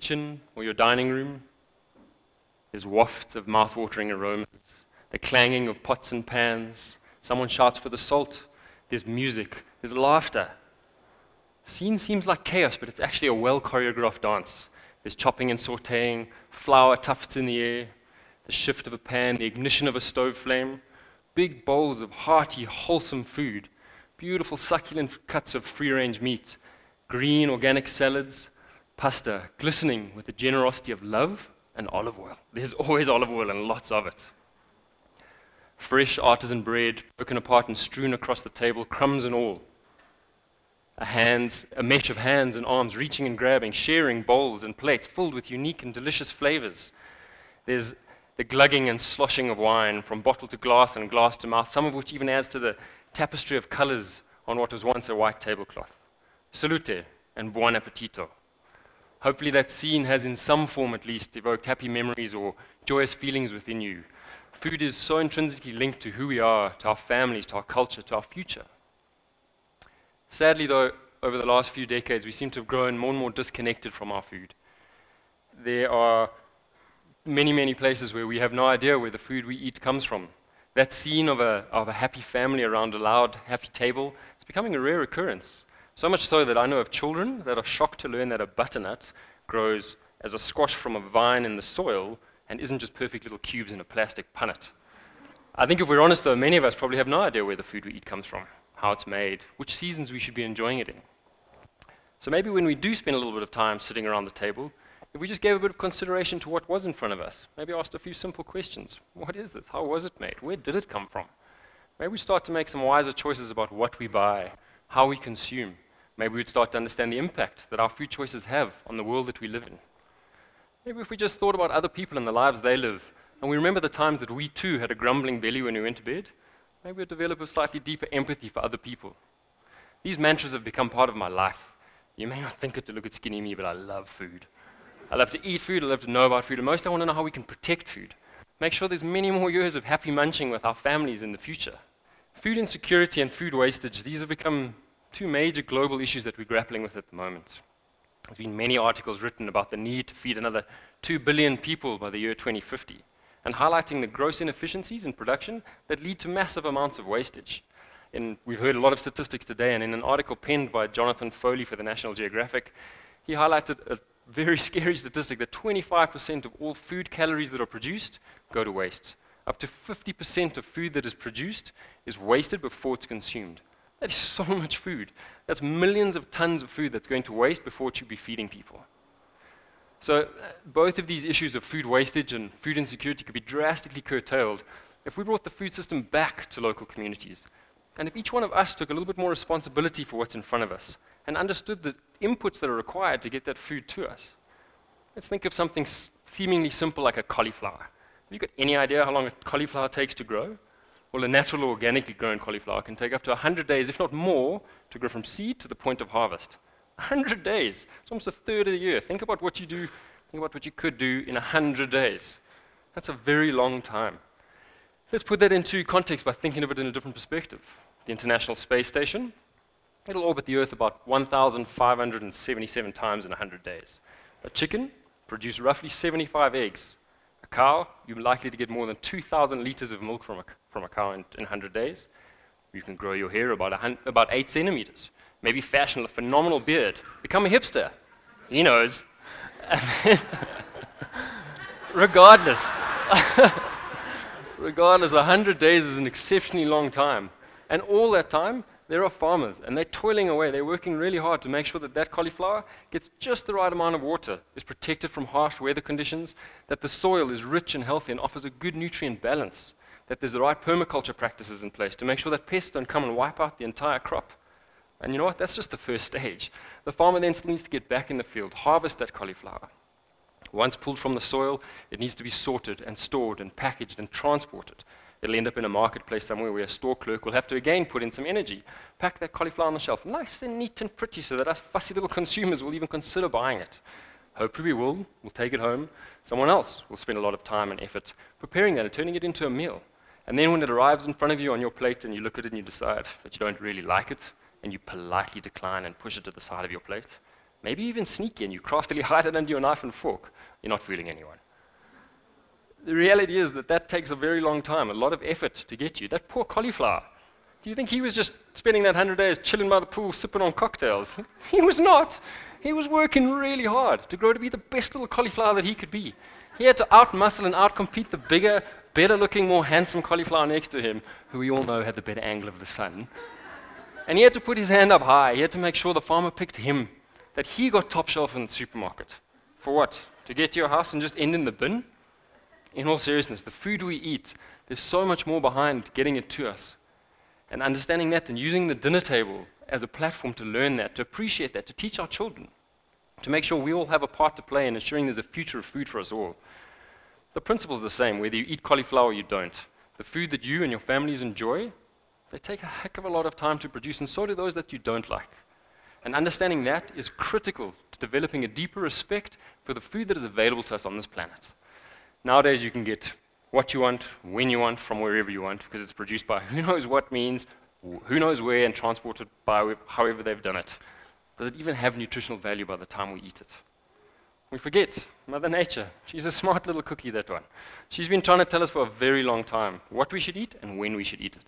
kitchen or your dining room, there's wafts of mouth-watering aromas, the clanging of pots and pans, someone shouts for the salt, there's music, there's laughter. The scene seems like chaos, but it's actually a well-choreographed dance. There's chopping and sautéing, flour tufts in the air, the shift of a pan, the ignition of a stove flame, big bowls of hearty, wholesome food, beautiful succulent cuts of free-range meat, green organic salads, pasta glistening with the generosity of love and olive oil. There's always olive oil and lots of it. Fresh artisan bread broken apart and strewn across the table, crumbs and all. A mesh of hands and arms reaching and grabbing, sharing bowls and plates filled with unique and delicious flavors. There's the glugging and sloshing of wine from bottle to glass and glass to mouth, some of which even adds to the tapestry of colors on what was once a white tablecloth. Salute and buon appetito. Hopefully that scene has in some form at least evoked happy memories or joyous feelings within you. Food is so intrinsically linked to who we are, to our families, to our culture, to our future. Sadly though, over the last few decades, we seem to have grown more and more disconnected from our food. There are many, many places where we have no idea where the food we eat comes from. That scene of a happy family around a loud, happy table, it's becoming a rare occurrence. So much so that I know of children that are shocked to learn that a butternut grows as a squash from a vine in the soil and isn't just perfect little cubes in a plastic punnet. I think if we're honest though, many of us probably have no idea where the food we eat comes from, how it's made, which seasons we should be enjoying it in. So maybe when we do spend a little bit of time sitting around the table, if we just gave a bit of consideration to what was in front of us, maybe asked a few simple questions. What is this? How was it made? Where did it come from? Maybe we start to make some wiser choices about what we buy, how we consume. Maybe we'd start to understand the impact that our food choices have on the world that we live in. Maybe if we just thought about other people and the lives they live, and we remember the times that we too had a grumbling belly when we went to bed, maybe we'd develop a slightly deeper empathy for other people. These mantras have become part of my life. You may not think it to look at skinny me, but I love food. I love to eat food, I love to know about food, and most I want to know how we can protect food. Make sure there's many more years of happy munching with our families in the future. Food insecurity and food wastage, these have become two major global issues that we're grappling with at the moment. There's been many articles written about the need to feed another 2 billion people by the year 2050, and highlighting the gross inefficiencies in production that lead to massive amounts of wastage. And we've heard a lot of statistics today, and in an article penned by Jonathan Foley for the National Geographic, he highlighted a very scary statistic that 25% of all food calories that are produced go to waste. Up to 50% of food that is produced is wasted before it's consumed. That is so much food. That's millions of tons of food that's going to waste before it should be feeding people. So both of these issues of food wastage and food insecurity could be drastically curtailed if we brought the food system back to local communities. And if each one of us took a little bit more responsibility for what's in front of us and understood the inputs that are required to get that food to us. Let's think of something seemingly simple like a cauliflower. Have you got any idea how long a cauliflower takes to grow? Well, a natural or organically grown cauliflower can take up to 100 days, if not more, to grow from seed to the point of harvest. 100 days. It's almost a third of the year. Think about what you do, think about what you could do in 100 days. That's a very long time. Let's put that into context by thinking of it in a different perspective. The International Space Station, it'll orbit the Earth about 1,577 times in 100 days. A chicken produces roughly 75 eggs. A cow, you're likely to get more than 2,000 liters of milk from a cow in 100 days. You can grow your hair about 8 centimeters. Maybe fashion a phenomenal beard. Become a hipster. He knows. Regardless, 100 days is an exceptionally long time. And all that time, there are farmers, and they're toiling away. They're working really hard to make sure that that cauliflower gets just the right amount of water, is protected from harsh weather conditions, that the soil is rich and healthy and offers a good nutrient balance, that there's the right permaculture practices in place to make sure that pests don't come and wipe out the entire crop. And you know what? That's just the first stage. The farmer then still needs to get back in the field, harvest that cauliflower. Once pulled from the soil, it needs to be sorted and stored and packaged and transported. It'll end up in a marketplace somewhere where a store clerk will have to again put in some energy, pack that cauliflower on the shelf, nice and neat and pretty so that us fussy little consumers will even consider buying it. Hopefully we will. We'll take it home. Someone else will spend a lot of time and effort preparing that and turning it into a meal. And then when it arrives in front of you on your plate and you look at it and you decide that you don't really like it and you politely decline and push it to the side of your plate, maybe even sneaky, and you craftily hide it under your knife and fork, you're not fooling anyone. The reality is that that takes a very long time, a lot of effort to get you. That poor cauliflower, do you think he was just spending that 100 days chilling by the pool, sipping on cocktails? He was not. He was working really hard to grow to be the best little cauliflower that he could be. He had to outmuscle and outcompete the bigger, better-looking, more handsome cauliflower next to him, who we all know had the better angle of the sun. And he had to put his hand up high. He had to make sure the farmer picked him, that he got top shelf in the supermarket. For what? To get to your house and just end in the bin? In all seriousness, the food we eat, there's so much more behind getting it to us. And understanding that and using the dinner table as a platform to learn that, to appreciate that, to teach our children, to make sure we all have a part to play in ensuring there's a future of food for us all. The principle's the same, whether you eat cauliflower or you don't. The food that you and your families enjoy, they take a heck of a lot of time to produce, and so do those that you don't like. And understanding that is critical to developing a deeper respect for the food that is available to us on this planet. Nowadays, you can get what you want, when you want, from wherever you want, because it's produced by who knows what means, who knows where, and transported by however they've done it. Does it even have nutritional value by the time we eat it? We forget Mother Nature. She's a smart little cookie, that one. She's been trying to tell us for a very long time what we should eat and when we should eat it.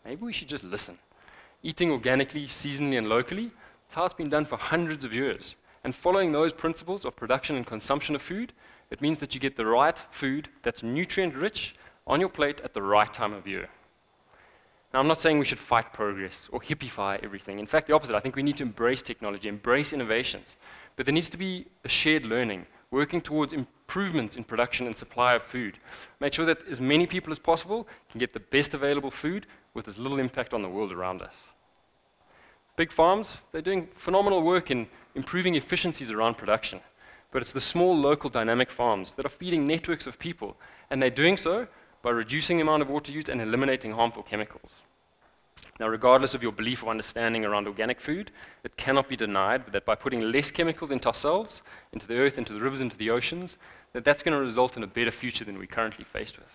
Maybe we should just listen. Eating organically, seasonally, and locally, it's how it's been done for hundreds of years. And following those principles of production and consumption of food, it means that you get the right food that's nutrient-rich on your plate at the right time of year. Now, I'm not saying we should fight progress or hippify everything. In fact, the opposite. I think we need to embrace technology, embrace innovations. But there needs to be a shared learning, working towards improvements in production and supply of food. Make sure that as many people as possible can get the best available food with as little impact on the world around us. Big farms, they're doing phenomenal work in improving efficiencies around production. But it's the small, local, dynamic farms that are feeding networks of people, and they're doing so by reducing the amount of water used and eliminating harmful chemicals. Now, regardless of your belief or understanding around organic food, it cannot be denied that by putting less chemicals into ourselves, into the earth, into the rivers, into the oceans, that's going to result in a better future than we're currently faced with.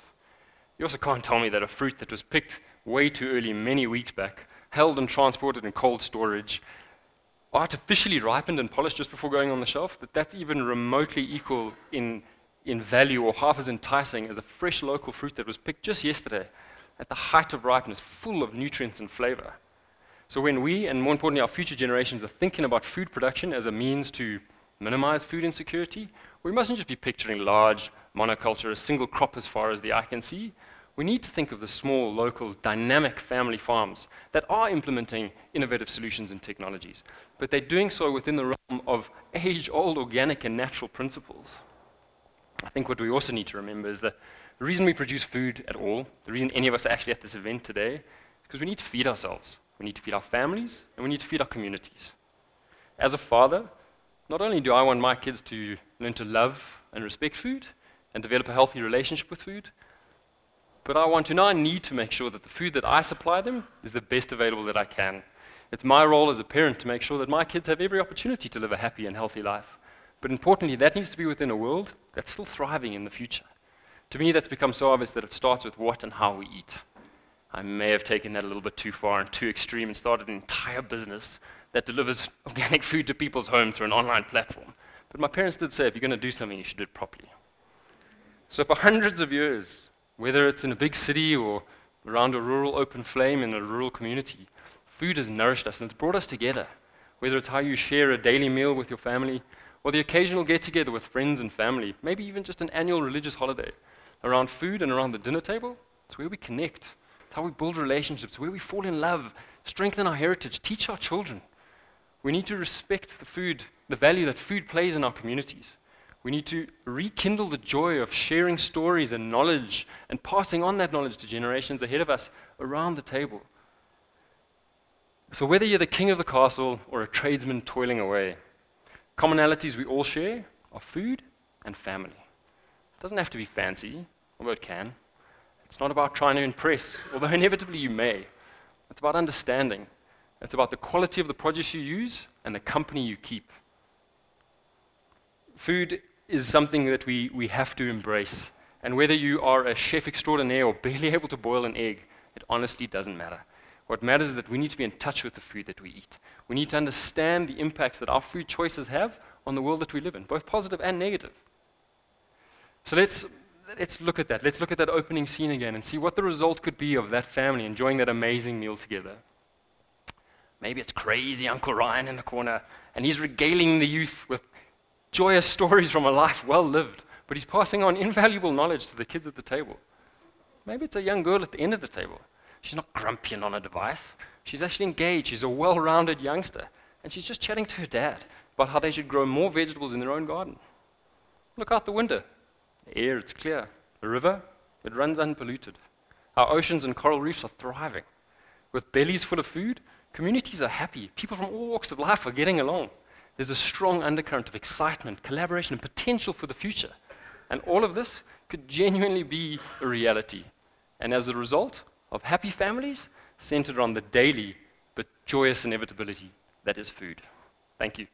You also can't tell me that a fruit that was picked way too early, many weeks back, held and transported in cold storage, artificially ripened and polished just before going on the shelf, that's even remotely equal in value or half as enticing as a fresh local fruit that was picked just yesterday at the height of ripeness, full of nutrients and flavor. So when we, and more importantly our future generations, are thinking about food production as a means to minimize food insecurity, we mustn't just be picturing large monoculture, a single crop as far as the eye can see. We need to think of the small, local, dynamic family farms that are implementing innovative solutions and technologies, but they're doing so within the realm of age-old organic and natural principles. I think what we also need to remember is that the reason we produce food at all, the reason any of us are actually at this event today, is because we need to feed ourselves. We need to feed our families, and we need to feed our communities. As a father, not only do I want my kids to learn to love and respect food and develop a healthy relationship with food, but I need to make sure that the food that I supply them is the best available that I can. It's my role as a parent to make sure that my kids have every opportunity to live a happy and healthy life. But importantly, that needs to be within a world that's still thriving in the future. To me, that's become so obvious that it starts with what and how we eat. I may have taken that a little bit too far and too extreme and started an entire business that delivers organic food to people's homes through an online platform. But my parents did say, if you're going to do something, you should do it properly. So for hundreds of years, whether it's in a big city or around a rural open flame in a rural community, food has nourished us and it's brought us together. Whether it's how you share a daily meal with your family, or the occasional get-together with friends and family, maybe even just an annual religious holiday. Around food and around the dinner table, it's where we connect. It's how we build relationships, where we fall in love, strengthen our heritage, teach our children. We need to respect the food, the value that food plays in our communities. We need to rekindle the joy of sharing stories and knowledge and passing on that knowledge to generations ahead of us around the table. So whether you're the king of the castle or a tradesman toiling away, commonalities we all share are food and family. It doesn't have to be fancy, although it can. It's not about trying to impress, although inevitably you may. It's about understanding. It's about the quality of the produce you use and the company you keep. Food is something that we have to embrace. And whether you are a chef extraordinaire or barely able to boil an egg, it honestly doesn't matter. What matters is that we need to be in touch with the food that we eat. We need to understand the impacts that our food choices have on the world that we live in, both positive and negative. So let's look at that. Let's look at that opening scene again and see what the result could be of that family enjoying that amazing meal together. Maybe it's crazy Uncle Ryan in the corner, and he's regaling the youth with joyous stories from a life well lived, but he's passing on invaluable knowledge to the kids at the table. Maybe it's a young girl at the end of the table. She's not grumpy and on a device. She's actually engaged. She's a well-rounded youngster, and she's just chatting to her dad about how they should grow more vegetables in their own garden. Look out the window. The air, it's clear. The river, it runs unpolluted. Our oceans and coral reefs are thriving. With bellies full of food, communities are happy. People from all walks of life are getting along. There's a strong undercurrent of excitement, collaboration, and potential for the future. And all of this could genuinely be a reality. And as a result of happy families centered on the daily but joyous inevitability that is food. Thank you.